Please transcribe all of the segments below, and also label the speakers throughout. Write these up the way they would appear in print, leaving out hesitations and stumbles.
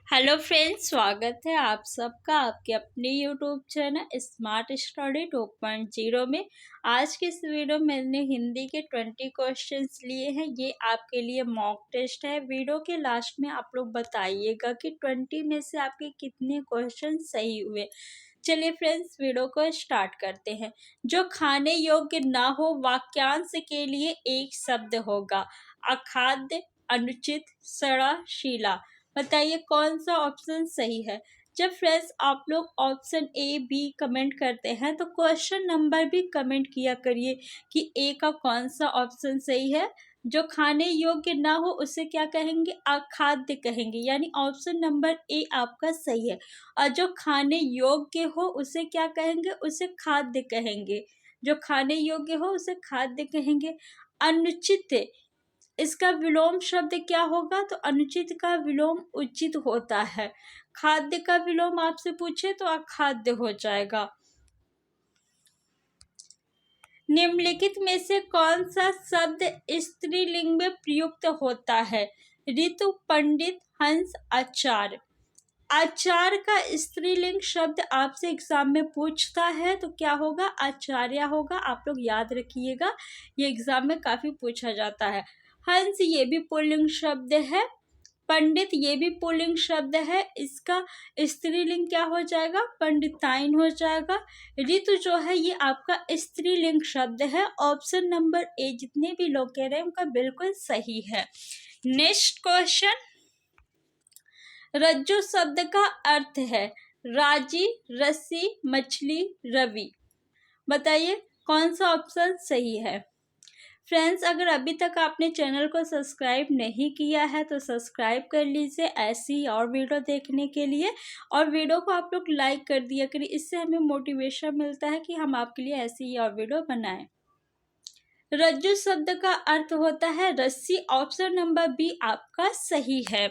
Speaker 1: Hello friends, स्वागत है आप सबका आपके अपने यूट्यूब चैनल स्मार्ट स्टडी 2.0 में। आज के इस वीडियो में मैंने हिंदी के 20 क्वेश्चंस लिए हैं। ये आपके लिए मॉक टेस्ट है। वीडियो के लास्ट में आप लोग बताइएगा कि 20 में से आपके कितने क्वेश्चन सही हुए। चलिए फ्रेंड्स, वीडियो को स्टार्ट करते हैं। जो खाने योग्य ना हो वाक्यांश के लिए एक शब्द होगा। अखाद्य, अनुचित, सड़ा, शीला। बताइए कौन सा ऑप्शन सही है। जब फ्रेंड्स आप लोग ऑप्शन ए बी कमेंट करते हैं तो क्वेश्चन नंबर भी कमेंट किया करिए कि ए का कौन सा ऑप्शन सही है। जो खाने योग्य ना हो उसे क्या कहेंगे, अखाद्य कहेंगे, यानी ऑप्शन नंबर ए आपका सही है। और जो खाने योग्य हो उसे क्या कहेंगे, उसे खाद्य कहेंगे। जो खाने योग्य हो उसे खाद्य कहेंगे। अनुचित, इसका विलोम शब्द क्या होगा, तो अनुचित का विलोम उचित होता है। खाद्य का विलोम आपसे पूछे तो अखाद्य हो जाएगा। निम्नलिखित में से कौन सा शब्द स्त्रीलिंग में प्रयुक्त होता है। ऋतु, पंडित, हंस, आचार्य। आचार्य का स्त्रीलिंग शब्द आपसे एग्जाम में पूछता है तो क्या होगा, आचार्य होगा। आप लोग याद रखिएगा, ये एग्जाम में काफी पूछा जाता है। हंस ये भी पुल्लिंग शब्द है। पंडित ये भी पुल्लिंग शब्द है। इसका स्त्रीलिंग क्या हो जाएगा, पंडिताइन हो जाएगा। ऋतु जो है ये आपका स्त्रीलिंग शब्द है। ऑप्शन नंबर ए जितने भी लोग कह रहे हैं उनका बिल्कुल सही है। नेक्स्ट क्वेश्चन, रज्जु शब्द का अर्थ है राजी, रस्सी, मछली, रवि। बताइए कौन सा ऑप्शन सही है। फ्रेंड्स, अगर अभी तक आपने चैनल को सब्सक्राइब नहीं किया है तो सब्सक्राइब कर लीजिए ऐसी और वीडियो देखने के लिए। और वीडियो को आप लोग लाइक कर दिया करिए, इससे हमें मोटिवेशन मिलता है कि हम आपके लिए ऐसी और वीडियो बनाएं। रज्जु शब्द का अर्थ होता है रस्सी। ऑप्शन नंबर बी आपका सही है।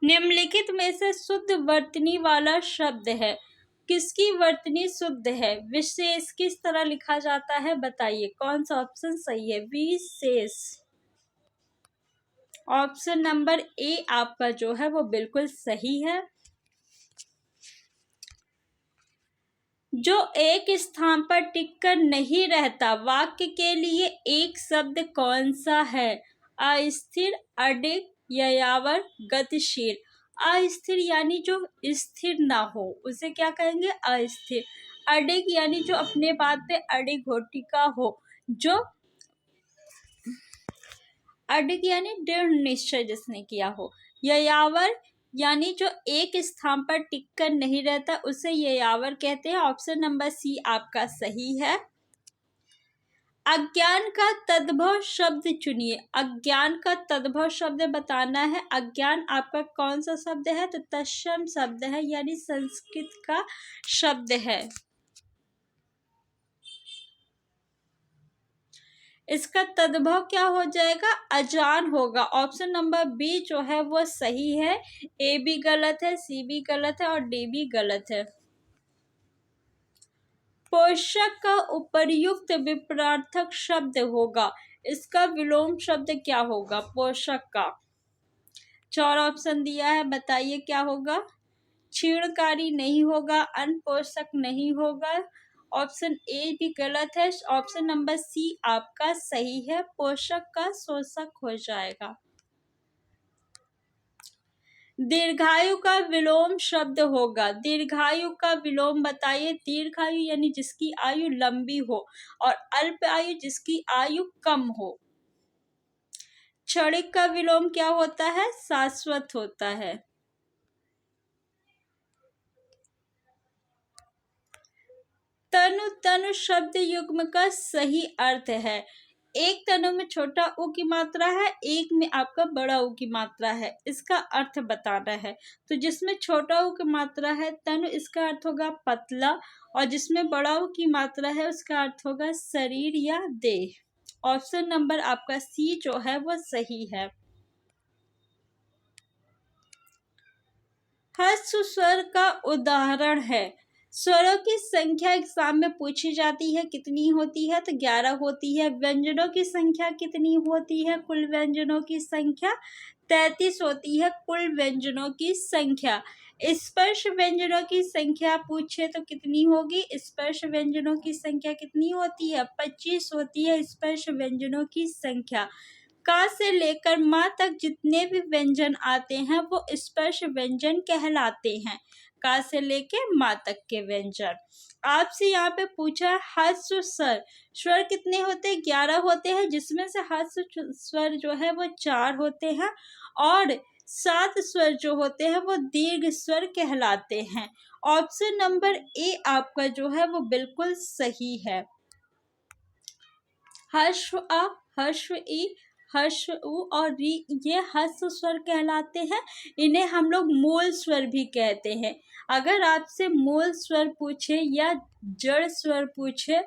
Speaker 1: निम्नलिखित में से शुद्ध वर्तनी वाला शब्द है। किसकी वर्तनी शुद्ध है। विशेष किस तरह लिखा जाता है, बताइए कौन सा ऑप्शन सही है। विशेष, ऑप्शन नंबर ए आपका जो है वो बिल्कुल सही है। जो एक स्थान पर टिककर नहीं रहता, वाक्य के लिए एक शब्द कौन सा है। अस्थिर, अडिग, यायावर, गतिशील। अस्थिर यानी जो स्थिर ना हो उसे क्या कहेंगे, अस्थिर। अडिग यानी जो अपने बात पे अडिग हो, टिका हो। जो अडिग यानी दृढ़ निश्चय जिसने किया हो। यायावर यानी जो एक स्थान पर टिककर नहीं रहता उसे यायावर कहते हैं। ऑप्शन नंबर सी आपका सही है। अज्ञान का तद्भव शब्द चुनिए। अज्ञान का तद्भव शब्द बताना है। अज्ञान आपका कौन सा शब्द है, तो तत्सम शब्द है, यानी संस्कृत का शब्द है। इसका तद्भव क्या हो जाएगा, अजान होगा। ऑप्शन नंबर बी जो है वो सही है। ए भी गलत है, सी भी गलत है और डी भी गलत है। पोषक का उपर्युक्त विपरार्थक शब्द होगा। इसका विलोम शब्द क्या होगा, पोषक का। 4 ऑप्शन दिया है, बताइए क्या होगा। क्षीणकारी नहीं होगा, अनपोषक नहीं होगा। ऑप्शन ए भी गलत है। ऑप्शन नंबर सी आपका सही है, पोषक का शोषक हो जाएगा। दीर्घायु का विलोम शब्द होगा। दीर्घायु का विलोम बताइए। दीर्घायु यानी जिसकी आयु लंबी हो और अल्प आयु जिसकी आयु कम हो। क्षणिक का विलोम क्या होता है, शाश्वत होता है। तनु, तनु शब्द युग्म का सही अर्थ है। एक तनु में छोटा उ की मात्रा है, एक में आपका बड़ा उ की मात्रा है। इसका अर्थ बताना है। तो जिसमें छोटा उ की मात्रा है तनु, इसका अर्थ होगा पतला। और जिसमें बड़ा उ की मात्रा है उसका अर्थ होगा शरीर या देह। ऑप्शन नंबर आपका सी जो है वो सही है। ह्रस्व स्वर का उदाहरण है। स्वरों की संख्या एग्जाम में पूछी जाती है, कितनी होती है? तो 11 होती है। व्यंजनों की संख्या कितनी होती है? कुल व्यंजनों की संख्या 33 होती है, कुल व्यंजनों की संख्या। स्पर्श व्यंजनों की संख्या पूछे तो कितनी होगी? स्पर्श व्यंजनों की संख्या कितनी होती है? 25 होती है स्पर्श व्यंजनों की संख्या। का से लेकर माँ तक जितने भी व्यंजन आते हैं वो स्पर्श व्यंजन कहलाते हैं। का से लेके माँ तक के व्यंजन। आपसे यहाँ पे पूछा है ह्रस्व स्वर। स्वर कितने होते हैं? 11 होते हैं, जिसमें से ह्रस्व स्वर जो है वो 4 होते हैं और 7 स्वर जो होते हैं वो दीर्घ स्वर कहलाते हैं। ऑप्शन नंबर ए आपका जो है वो बिल्कुल सही है। ह्रस्व अ, ह्रस्व ई, ह्रस्व उ और री ये ह्रस्व स्वर कहलाते हैं। इन्हें हम लोग मूल स्वर भी कहते हैं। अगर आपसे मूल स्वर पूछे या जड़ स्वर पूछे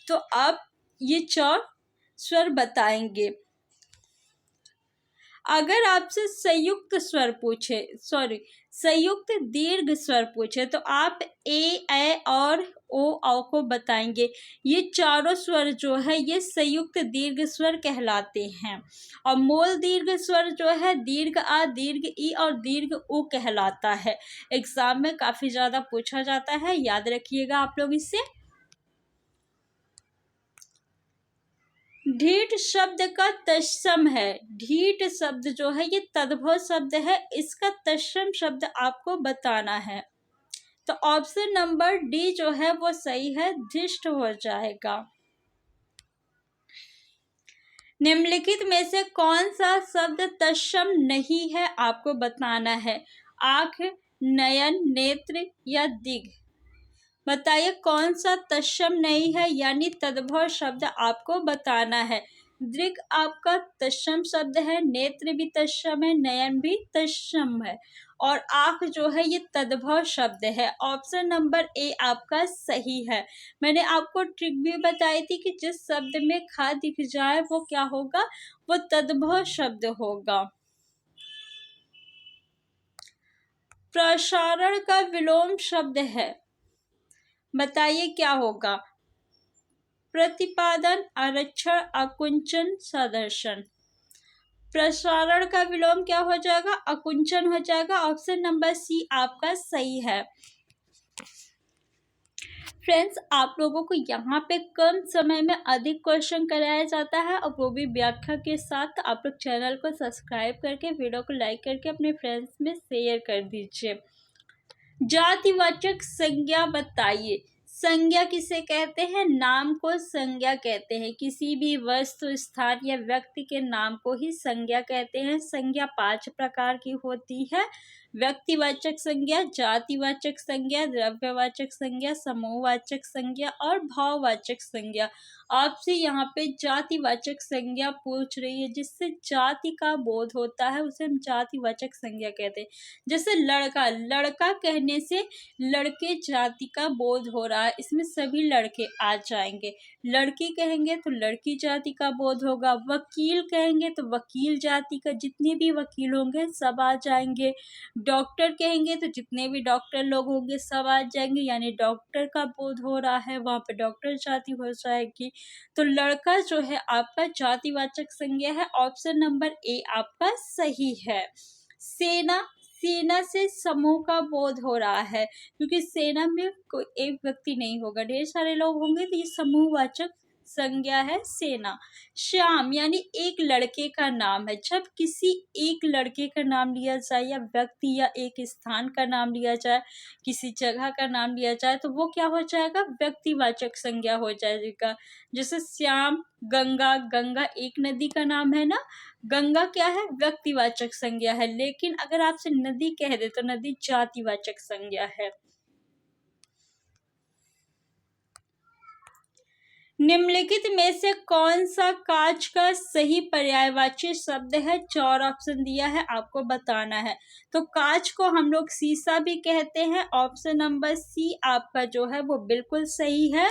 Speaker 1: तो आप ये 4 स्वर बताएंगे। अगर आपसे संयुक्त दीर्घ स्वर पूछे तो आप ए और ओ को बताएंगे। ये चारों स्वर जो है ये संयुक्त दीर्घ स्वर कहलाते हैं। और मूल दीर्घ स्वर जो है दीर्घ आ, दीर्घ ई और दीर्घ उ कहलाता है। एग्जाम में काफी ज्यादा पूछा जाता है, याद रखिएगा आप लोग इसे। ढीठ शब्द का तत्सम है। ढीठ शब्द जो है ये तद्भव शब्द है, इसका तत्सम शब्द आपको बताना है। तो ऑप्शन नंबर डी जो है वो सही है, धिष्ठ हो जाएगा। निम्नलिखित में से कौन सा शब्द तत्सम नहीं है आपको बताना है। आंख, नयन, नेत्र या दिग। बताइए कौन सा तत्सम नहीं है, यानी तद्भव शब्द आपको बताना है। दृग आपका तत्सम शब्द है, नेत्र भी तत्सम है, नयन भी तत्सम है और आंख जो है ये तद्भव शब्द है। ऑप्शन नंबर ए आपका सही है। मैंने आपको ट्रिक भी बताई थी कि जिस शब्द में खा दिख जाए वो क्या होगा, वो तद्भव शब्द होगा। प्रसारण का विलोम शब्द है, बताइए क्या होगा। प्रतिपादन, आरक्षण, आकुंचन, सदर्शन। प्रसारण का विलोम क्या हो जाएगा? आकुंचन हो जाएगा। ऑप्शन नंबर सी आपका सही है। फ्रेंड्स, आप लोगों को यहाँ पे कम समय में अधिक क्वेश्चन कराया जाता है और वो भी व्याख्या के साथ। आप लोग चैनल को सब्सक्राइब करके वीडियो को लाइक करके अपने फ्रेंड्स में शेयर कर दीजिए। जातिवाचक संज्ञा बताइए। संज्ञा किसे कहते हैं? नाम को संज्ञा कहते हैं। किसी भी वस्तु, स्थान या व्यक्ति के नाम को ही संज्ञा कहते हैं। संज्ञा 5 प्रकार की होती है। व्यक्तिवाचक संज्ञा, जातिवाचक संज्ञा, द्रव्यवाचक संज्ञा, समूहवाचक संज्ञा और भाववाचक संज्ञा। आपसे यहाँ पे जातिवाचक संज्ञा पूछ रही है, जिससे जाति का बोध होता है उसे हम जातिवाचक संज्ञा कहते हैं। जैसे लड़का, लड़का कहने से लड़के जाति का बोध हो रहा है, इसमें सभी लड़के आ जाएंगे। लड़की कहेंगे तो लड़की जाति का बोध होगा। वकील कहेंगे तो वकील जाति का, जितने भी वकील होंगे सब आ जाएंगे। डॉक्टर कहेंगे तो जितने भी डॉक्टर लोग होंगे सब आ जाएंगे, यानी डॉक्टर का बोध हो रहा है, वहां पे डॉक्टर जाति हो जाएगी। तो लड़का जो है आपका जातिवाचक संज्ञा है। ऑप्शन नंबर ए आपका सही है। सेना, सेना से समूह का बोध हो रहा है, क्योंकि सेना में कोई एक व्यक्ति नहीं होगा, ढेर सारे लोग होंगे, तो ये समूहवाचक संज्ञा है सेना। श्याम यानी एक लड़के का नाम है। जब किसी एक लड़के का नाम लिया जाए या व्यक्ति या एक स्थान का नाम लिया जाए, किसी जगह का नाम लिया जाए, तो वो क्या हो जाएगा? व्यक्तिवाचक संज्ञा हो जाएगा। जैसे श्याम, गंगा, गंगा एक नदी का नाम है ना, गंगा क्या है? व्यक्तिवाचक संज्ञा है। लेकिन अगर आपसे नदी कह दे तो नदी जातिवाचक संज्ञा है। निम्नलिखित में से कौन सा कांच का सही पर्यायवाची शब्द है? 4 ऑप्शन दिया है, आपको बताना है। तो कांच को हम लोग शीशा भी कहते हैं। ऑप्शन नंबर सी आपका जो है वो बिल्कुल सही है।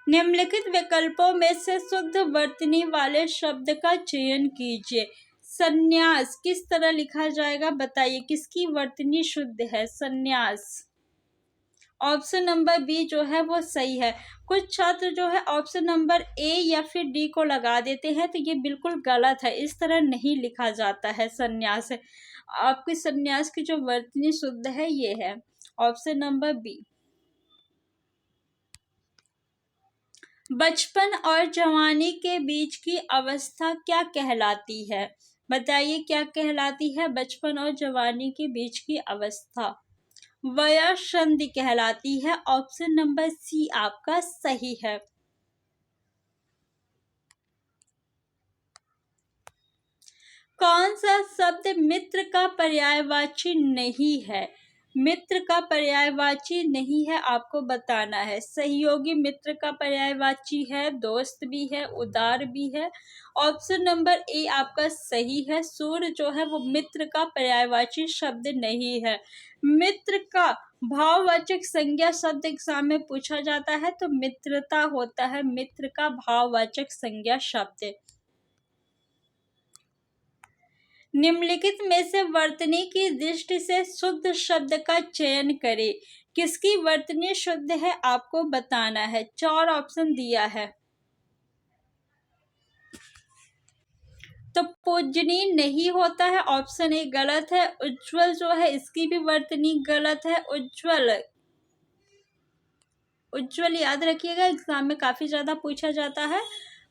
Speaker 1: निम्नलिखित विकल्पों में से शुद्ध वर्तनी वाले शब्द का चयन कीजिए। संन्यास किस तरह लिखा जाएगा, बताइए किसकी वर्तनी शुद्ध है? संन्यास। ऑप्शन नंबर बी जो है वो सही है। कुछ छात्र जो है ऑप्शन नंबर ए या फिर डी को लगा देते हैं, तो ये बिल्कुल गलत है। इस तरह नहीं लिखा जाता है संन्यास। आपके संन्यास की जो वर्तनी शुद्ध है ये है ऑप्शन नंबर बी। बचपन और जवानी के बीच की अवस्था क्या कहलाती है? बताइए क्या कहलाती है बचपन और जवानी के बीच की अवस्था? वयःसंधि कहलाती है। ऑप्शन नंबर सी आपका सही है। कौन सा शब्द मित्र का पर्यायवाची नहीं है? मित्र का पर्यायवाची नहीं है, आपको बताना है। सहयोगी मित्र का पर्यायवाची है, दोस्त भी है, उदार भी है। ऑप्शन नंबर ए आपका सही है। सूर्य जो है वो मित्र का पर्यायवाची शब्द नहीं है। मित्र का भाववाचक संज्ञा शब्द एग्जाम में पूछा जाता है तो मित्रता होता है मित्र का भाववाचक संज्ञा शब्द। निम्नलिखित में से वर्तनी की दृष्टि से शुद्ध शब्द का चयन करें। किसकी वर्तनी शुद्ध है आपको बताना है। 4 ऑप्शन दिया है। तो पूजनीय नहीं होता है, ऑप्शन ए गलत है। उज्जवल जो है इसकी भी वर्तनी गलत है। उज्जवल उज्जवल याद रखिएगा, एग्जाम में काफी ज्यादा पूछा जाता है।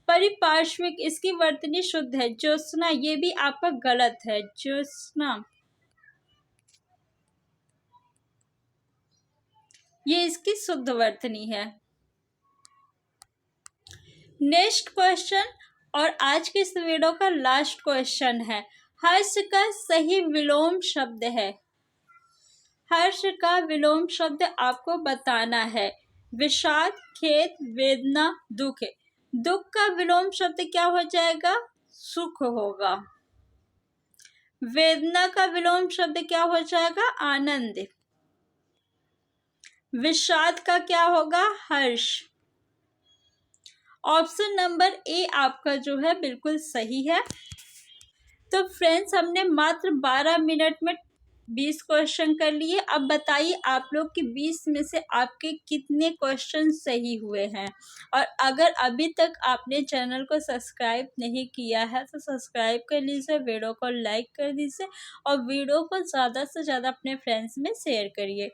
Speaker 1: परिपार्श्विक इसकी वर्तनी शुद्ध है। ज्योत्सना ये भी आपका गलत है। ज्योत्सना ये इसकी शुद्ध वर्तनी है। नेक्स्ट क्वेश्चन और आज के इस वीडियो का लास्ट क्वेश्चन है। हर्ष का सही विलोम शब्द है। हर्ष का विलोम शब्द आपको बताना है। विषाद, खेद, वेदना, दुख। दुख का विलोम शब्द क्या हो जाएगा? सुख होगा। वेदना का विलोम शब्द क्या हो जाएगा? आनंद। विषाद का क्या होगा? हर्ष। ऑप्शन नंबर ए आपका जो है बिल्कुल सही है। तो फ्रेंड्स हमने मात्र 12 मिनट में 20 क्वेश्चन कर लिए। अब बताइए आप लोग कि 20 में से आपके कितने क्वेश्चन सही हुए हैं। और अगर अभी तक आपने चैनल को सब्सक्राइब नहीं किया है तो सब्सक्राइब कर लीजिए, वीडियो को लाइक कर दीजिए और वीडियो को ज़्यादा से ज़्यादा अपने फ्रेंड्स में शेयर करिए।